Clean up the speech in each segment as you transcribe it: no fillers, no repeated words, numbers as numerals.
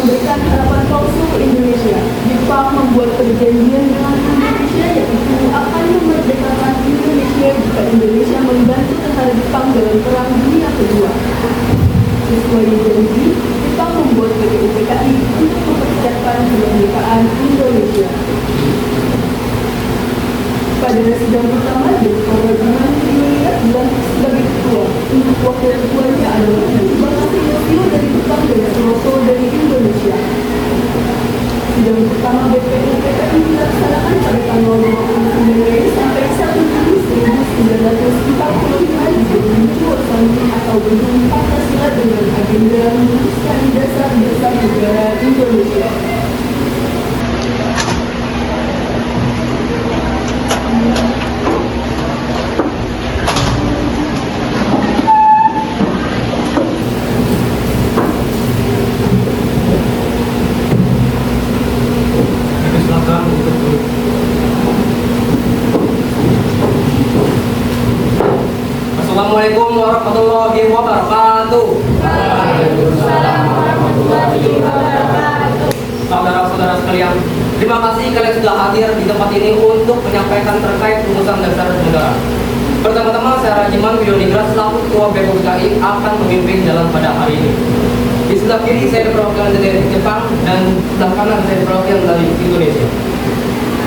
memberikan harapan palsu ke Indonesia. Jepang membuat perjanjian dengan Indonesia yaitu akan memerdekakan Indonesia jika Indonesia membantu tentara Jepang dalam Perang Dunia Kedua. Sesuai janji, Jepang membuat PTUPKI untuk mempersiapkan kemerdekaan Indonesia. Pada sidang pertama, Jenderal Indonesia dilantik sebagai ketua. Untuk wakil ketuanya adalah Bakasi Yosio dari Jepang dan Suroso dari Indonesia. Sidang pertama BPUPKI dilaksanakan pada tanggal 29 Mei sampai 1 Juni 1945 di Gedung Suasana atau Gedung Pancasila dengan agenda meneruskan dasar-dasar negara Indonesia. Assalamualaikum warahmatullahi wabarakatuh. Waalaikumsalam warahmatullahi wabarakatuh. Saudara-saudara sekalian, terima kasih kalian sudah hadir di tempat ini untuk menyampaikan terkait rumusan dasar negara. Pertama-tama, saya Rajiman Widodingrat selaku Ketua BPUPKI akan memimpin dalam pada hari ini. Di sebelah kiri saya perwakilan dari Jepang dan sebelah kanan saya perwakilan dari Indonesia.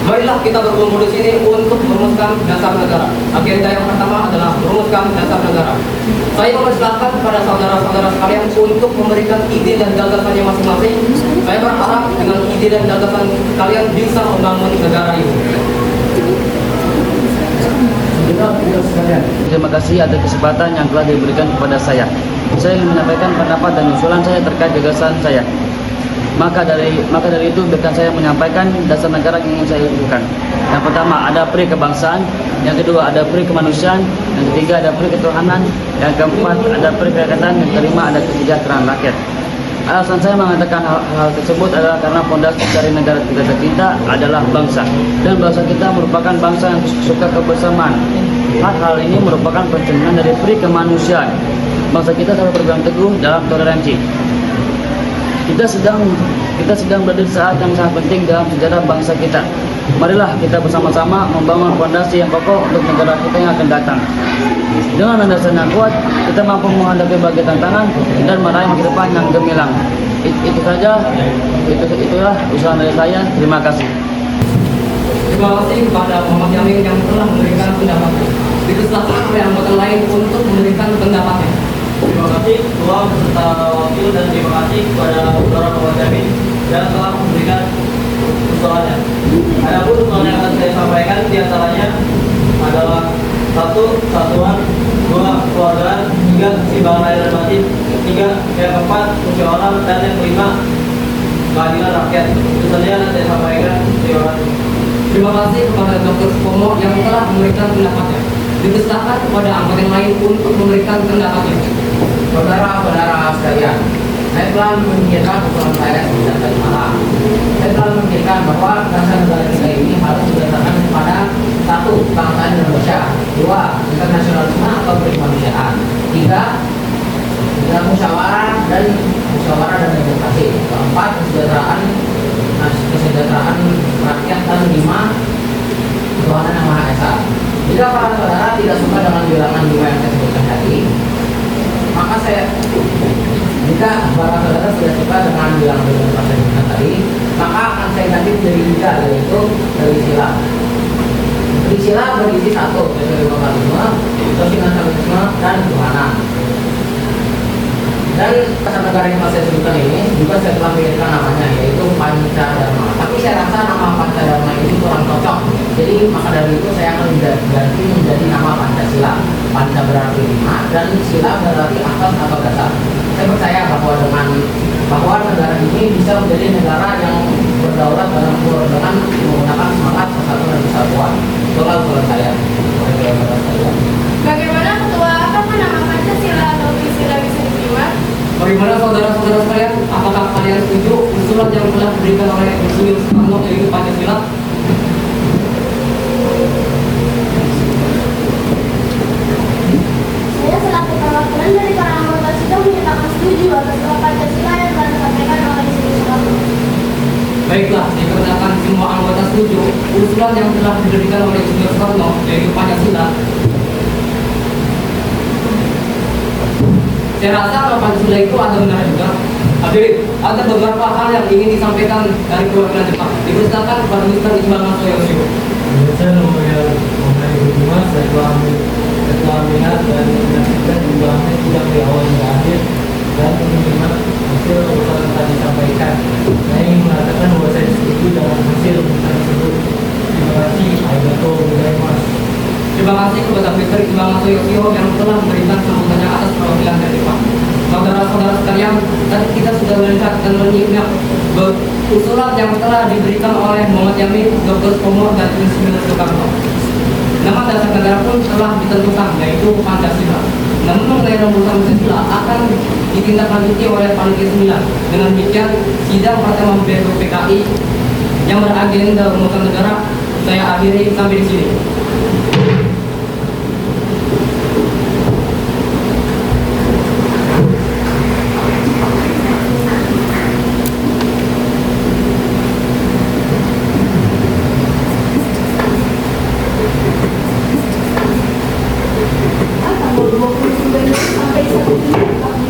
Marilah kita berkumpul di sini untuk merumuskan dasar negara. Agenda yang pertama adalah merumuskan dasar negara. Saya mempersilahkan kepada saudara-saudara sekalian untuk memberikan ide dan gagasannya masing-masing. Saya berharap dengan ide dan gagasan kalian bisa membangun negara ini. Terima kasih atas kesempatan yang telah diberikan kepada saya. Saya ingin menyampaikan pendapat dan usulan saya terkait gagasan saya. Maka dari itu biarkan saya menyampaikan dasar negara yang ingin saya usulkan. Yang pertama ada pri kebangsaan, yang kedua ada pri kemanusiaan, yang ketiga ada pri ketuhanan, yang keempat ada pri kerakyatan, yang kelima ada kesejahteraan rakyat. Alasan saya mengatakan hal tersebut adalah karena fondasi dari negara kita tercinta adalah bangsa, dan bangsa kita merupakan bangsa yang suka kebersamaan. Hal ini merupakan pencerminan dari pri kemanusiaan. Bangsa kita selalu berpegang teguh dalam toleransi. Kita sedang berada di saat yang sangat penting dalam sejarah bangsa kita. Marilah kita bersama-sama membangun fondasi yang kokoh untuk negara kita yang akan datang. Dengan landasan yang kuat, kita mampu menghadapi berbagai tantangan dan meraih masa depan yang gemilang. Itu saja, itulah usulan dari saya. Terima kasih. Terima kasih kepada Muhammad Yamin yang telah memberikan pendapatnya. Dipersilakan oleh anggota lain untuk memberikan pendapatnya. Terima kasih Ketua beserta wakil dan terima kasih kepada Saudara Muhammad Yamin yang telah memberikan usulannya. Adapun usulan yang akan saya sampaikan diantaranya adalah 1. Kesatuan, 2. Keluargaan, 3. Keseimbangan lahir dan batin, 3. Yang keempat musyawarah, dan yang kelima keadilan rakyat. Itu saja yang saya sampaikan. Terima kasih. Terima kasih kepada Dr. Supomo yang telah memberikan pendapatnya. Dipersilakan kepada anggota yang lain untuk memberikan pendapatnya. Saudara-saudara sekalian, saya telah memikirkan usulan saya sejak tadi malam. Saya telah memikirkan bahwa dasar negara kita ini harus berdasarkan kepada 1. Kebangsaan Indonesia, 2. Internasionalisme atau kemanusiaan, 3. Musyawarah dan demokrasi, 4. Kesejahteraan rakyat, dan 5. Tuhan yang Maha Esa. Jika para saudara tidak suka dengan bilangan 5 yang saya sebutkan tadi, jika para saudara tidak suka dengan bilangan yang saya sebutkan tadi, maka akan saya ganti menjadi 3, yaitu dari sila. Dari sila berisi 1, yaitu demokratisme, sosialisme, dan ketuhanan. Dan dasar negara yang saya sebutkan ini juga saya telah memikirkan namanya, yaitu Pancadharma. Tapi saya rasa nama Pancadharma ini kurang cocok. Jadi maka dari itu saya akan ganti menjadi nama Pancasila. Panca berarti 5 dan sila berarti asas atau dasar. Saya percaya bahwa negara ini bisa menjadi negara yang berdaulat dengan menggunakan semangat persatuan dan kesatuan. Itulah usulan saya. Bagaimana Ketua, apakah nama Pancasila atau Trisila bisa diterima? Bagaimana saudara-saudara sekalian? Apakah kalian setuju usulan yang telah diberikan oleh Insinyur Soekarno yaitu Pancasila? Saya selaku perwakilan dari para anggota sidang menyatakan setuju atas Pancasila yang telah disampaikan oleh Insinyur Soekarno. Baiklah, dikarenakan semua anggota setuju, usulan yang telah diberikan oleh Insinyur Soekarno, yaitu Pancasila. Saya rasa kalau Pancasila itu ada benar juga. Hadirin, ada beberapa hal yang ingin disampaikan dari perwakilan Jepang. Dipersilakan kepada Mr. Iqbal Masoyoshio. Saya mengenai hubungan setelah melihat dan menyaksikan pembahasan sidang di awal hingga akhir dan menerima hasil usulan yang tadi disampaikan. Saya ingin mengatakan bahwa saya setuju dengan hasil usulan tersebut. Terima kasih. Arigatou gozaimasu. Terima kasih kepada Mr. Iqbal Masoyoshio yang telah memberikan sambutannya atas perwakilan dari Jepang. Saudara-saudara sekalian, tadi kita sudah melihat dan menyimak usulan yang telah diberikan oleh Muhammad Yamin, Dr. Sutomo, dan Insinyur Soekarno. Nama dasar negara pun telah ditentukan, yaitu Pancasila. Namun mengenai rumusan Pancasila akan ditindaklanjuti oleh Panitia 9. Dengan demikian, sidang pertama BPUPKI yang beragenda rumusan negara saya akhiri sampai di sini. Tanggal 29 sampai 1 Juli tahun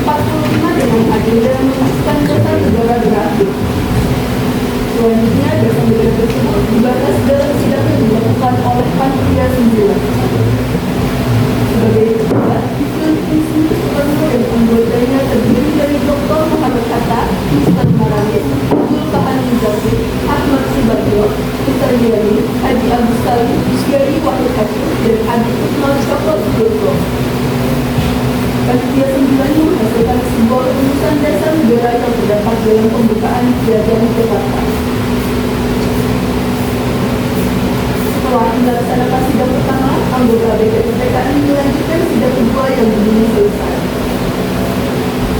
1945 dengan agenda memutuskan dasar negara berakhir. Selanjutnya, dasar negara tersebut dibahas dalam sidang yang dilakukan oleh Panitia 9. Sebagai ketua, Insinyur Soekarno dan anggotanya terdiri dari Dr. Muhammad Hatta, Mr. Maranis, Abdul Kahani Muzafir, Ahmad Subagio, Mr. Yani, Haji Agus Salim, Syari Wahid Hashim, dan Adi Usman Syokor Sudoso. Panitia 9 menghasilkan sebuah rumusan dasar negara yang terdapat dalam pembukaan Piagam Jakarta. Setelah dilaksanakan sidang pertama, anggota BPUPKI melanjutkan sidang kedua yang belum selesai.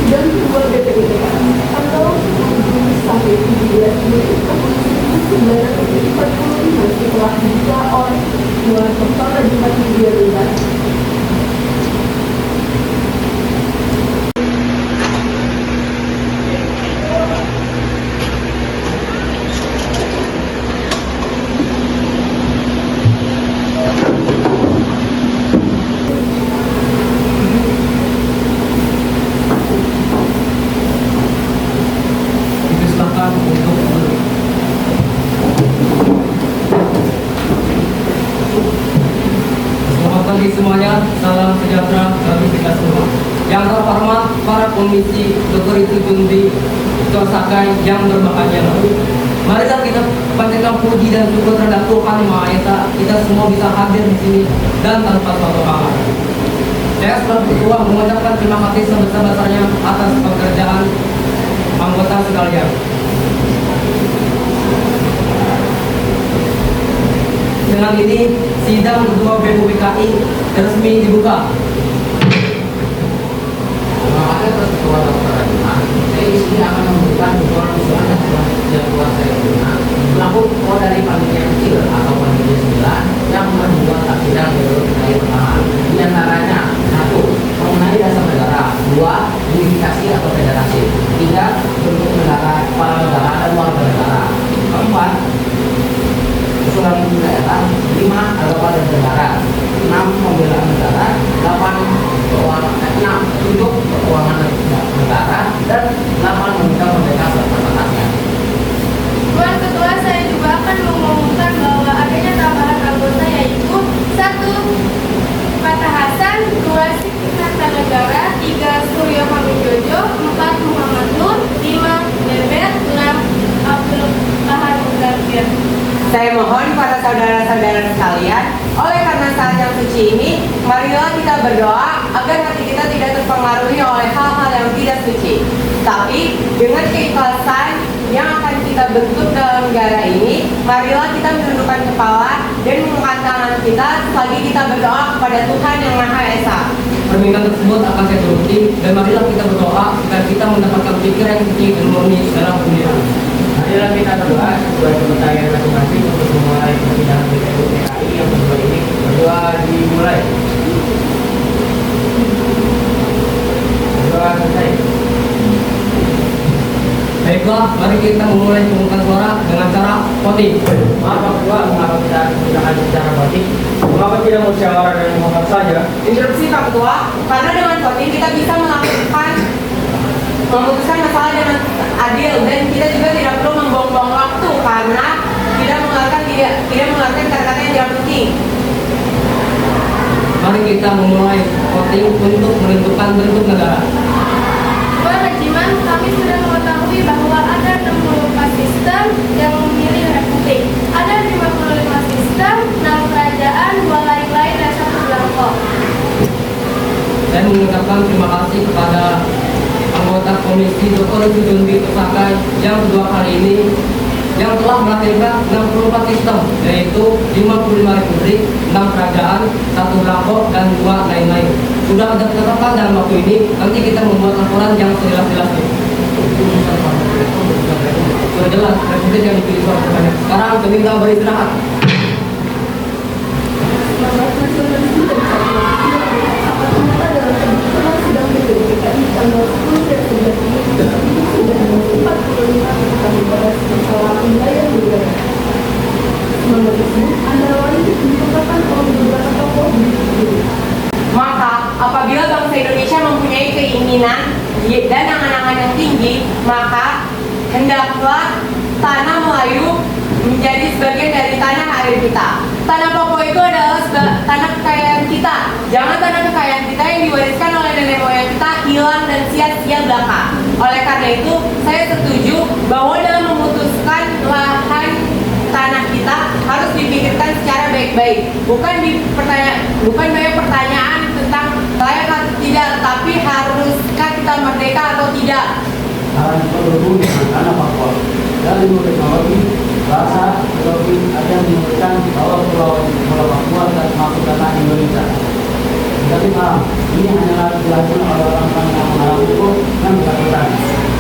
Sidang kedua BPUPKI tanggal 10 Juni sampai 17 Juli tahun 1945 setelah dibuka oleh Dewan Kepala Jumat Media Bebas. Dipersilakan untuk duduk. Selamat pagi semuanya, salam sejahtera bagi kita semua. Yang terhormat para komisi, Dr. Itu Jundi, Dr. Sakai yang berbahagia. Marilah kita panjatkan puji dan syukur terhadap Tuhan Yang Maha Esa. Kita semua bisa hadir di sini dan tanpa suatu halangan. Saya sebagai ketua mengucapkan terima kasih sebesar-besarnya atas pekerjaan anggota sekalian. Dengan ini, sidang kedua BPUPKI resmi dibuka. Terima kasih atas ketua Dr. Radina. Saya di sini akan memberikan usulan yang telah saya terima selaku ketua dari panitia kecil atau panitia 9 yang membuat sidang BPUPKI pertama. Di antaranya 1. Mengenai dasar negara. 2. Unifikasi atau federasi. 3. Bentuk negara, kepala negara dan warga negara. 4. Usulan ibu daerah. 5. Agama dan negara. 6. Pembelaan negara. 7. Keuangan negara. Dan 8. Meminta merdeka sebatas-batasnya. Tuan Ketua, saya juga akan mengumumkan bahwa adanya tambahan anggota yaitu 1. Fatah Hasan, 2. Siti Kartanegara, 3. Suryo Hamidojo, 4. Muhammad Nur, 5. Bebet, 6. Abdul Kahar Muzafir. Saya mohon para saudara-saudara sekalian, oleh karena saat yang suci ini, marilah kita berdoa agar hati kita tidak terpengaruhi oleh hal-hal yang tidak suci. Tapi dengan keikhlasan yang akan kita bentuk dalam negara ini, marilah kita menundukkan kepala dan mengangkat tangan kita selagi kita berdoa kepada Tuhan Yang Maha Esa. Permintaan tersebut akan saya turuti dan marilah kita berdoa agar kita mendapatkan pikiran yang suci dan murni dalam dunia. Marilah kita berdoa sesuai kepercayaan masing-masing untuk memulai persidangan BPUPKI yang kedua ini. Berdoa dimulai. Berdoa selesai. Baik, Baiklah, mari kita memulai pemungutan suara dengan cara voting. Maaf Pak Ketua, mengapa kita menggunakan cara voting? Mengapa tidak musyawarah dan mufakat saja? Interupsi Pak Ketua, karena dengan voting kita bisa memutuskan masalah dengan adil dan kita juga tidak perlu membuang-buang waktu karena tidak mengeluarkan kata-kata yang tidak penting. Mari kita memulai voting untuk menentukan bentuk negara. Tuan Regiman, kami sudah mengetahui bahwa ada 64 sistem yang memilih republik. Ada 55 sistem, 6 kerajaan, 2 lain-lain, dan 1 belangko. Saya mengucapkan terima kasih kepada anggota Komisi Dr. Jundi Pusaka yang kedua kali ini yang telah melahirkan 64 sistem, yaitu 55 republik, 6 kerajaan, 1 belangko, dan 2 lain-lain. Sudah ada ketetapan dalam waktu ini, nanti kita membuat laporan yang sejelas-jelasnya. Sudah jelas, republik yang dipilih suara terbanyak. Sekarang kami minta beristirahat. Semangat nasionalisme dan patriotisme akan nyata dalam keputusan sidang DPRD DKI tanggal 10 Desember ini sudah ada 45 keputusan dibahas masalah wilayah negara. Semangat tersebut antara lain dikemukakan oleh beberapa tokoh di negeri. Maka apabila bangsa Indonesia mempunyai keinginan dan angan-angan yang tinggi, maka hendaklah tanah Melayu menjadi sebagian dari tanah air kita. Tanah Papua itu adalah tanah kekayaan kita. Jangan tanah kekayaan kita yang diwariskan oleh nenek moyang kita hilang dan sia-sia belaka. Oleh karena itu, saya setuju bahwa dalam memutuskan lahan tanah kita harus dipikirkan secara baik-baik. Bukan banyak pertanyaan tentang layak atau tidak, tapi haruskah kita merdeka atau tidak. Arahan terhubung dengan tanah Papua. Dari ilmu teknologi, bahasa, geografi ada yang menyebutkan bahwa Pulau Papua tidak masuk tanah Indonesia. Tapi maaf, ini hanyalah dilakukan oleh orang-orang yang mengalami hukum dan ketakutan.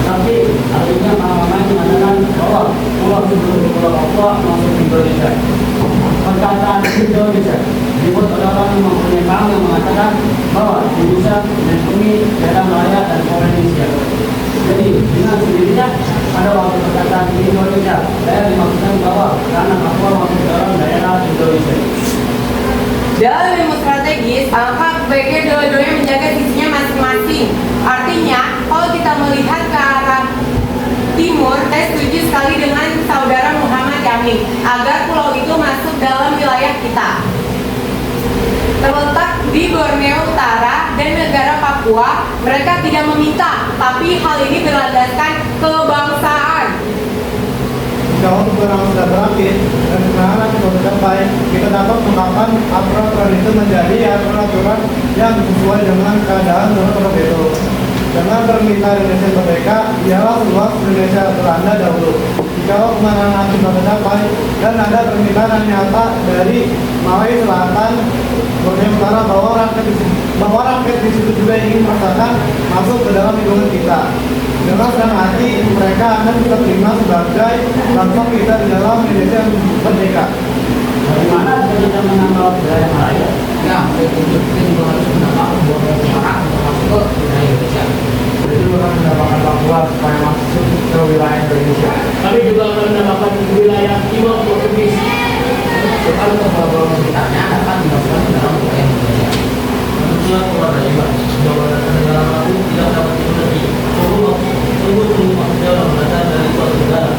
Tapi artinya mana-mana itu mengatakan bahwa pulau sebelum Pulau Papua masuk Indonesia. Perkataan Indonesia dibuat oleh orang yang mempunyai paham yang mengatakan bahwa Indonesia melindungi daerah Malaya dan Polynesia. Jadi dengan sendirinya pada waktu perkataan Indonesia, saya dimaksudkan bahwa tanah Papua masuk dalam daerah Indonesia. Dalam ilmu strategis, maka baiknya dua-duanya menjaga sisinya masing-masing. Artinya, kalau kita melihat ke arah timur, saya setuju sekali dengan saudara Muhammad Yamin agar pulau itu masuk dalam wilayah kita. Terletak di Borneo Utara dan negara Papua, mereka tidak meminta, tapi hal ini berlandaskan kebangsaan. Jika waktu perang sudah berakhir dan kemenangan sudah tercapai, kita dapat mengungkapkan aturan itu menjadi aturan yang sesuai dengan keadaan menurut itu. Dengan permintaan Indonesia merdeka, ialah sebuah Indonesia Belanda dahulu. Jika kemenangan sudah tercapai dan ada permintaan nyata dari Malaya Selatan, Borneo Utara bahwa rakyat di situ juga ingin merasakan masuk ke dalam lingkungan kita. Dengan senang hati mereka akan kita terima sebagai bangsa kita di dalam Indonesia yang merdeka. Bagaimana kita menambah wilayah Malaya? Ya, itu juga harus menambah orang untuk masuk ke wilayah Indonesia. Jadi bukan mendapatkan Papua supaya masuk ke wilayah Indonesia. Tapi juga akan mendapatkan wilayah Timor Portugis. Kalau untuk pulau-pulau sekitarnya dapat dimasukkan ke dalam wilayah Indonesia. Tentunya keluarga juga. Jawaban negara baru tidak dapat dimengerti. Tunggu masuk dalam bahasa dari suatu negara.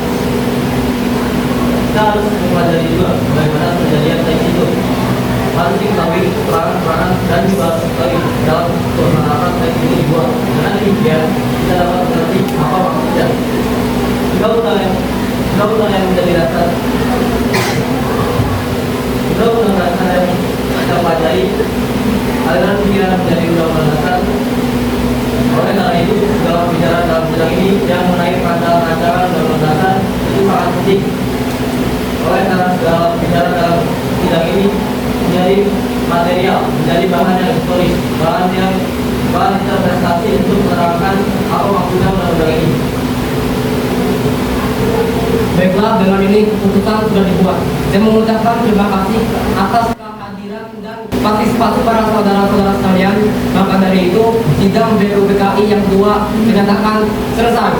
Kita harus mempelajari juga bagaimana terjadinya teks itu. Harus diketahui peranan dan juga dari dalam penerapan teks itu dibuat. Dengan demikian kita dapat mengerti apa maksudnya. Undang-undang yang menjadi dasar. Undang-undang dasar yang kita pelajari aliran pikiran menjadi undang-undang dasar. Oleh karena itu, dalam bicara dalam bidang ini yang mengenai rancangan undang-undang dasar itu sangat penting. Oleh karena dalam bicara dalam bidang ini menjadi material, menjadi bahan yang historis, bahan interpretasi untuk menerangkan apa maksudnya undang-undang ini. Baiklah, dengan ini keputusan sudah dibuat. Saya mengucapkan terima kasih atas kehadiran dan partisipasi para saudara-saudara sekalian. Maka dari itu, sidang BPUPKI yang kedua dinyatakan selesai.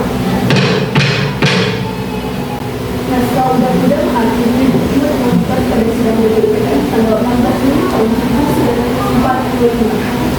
Naskah Undang-Undang Hakim Jumat mengajukan pada sidang DPR tanggal 16 Juni tahun 1945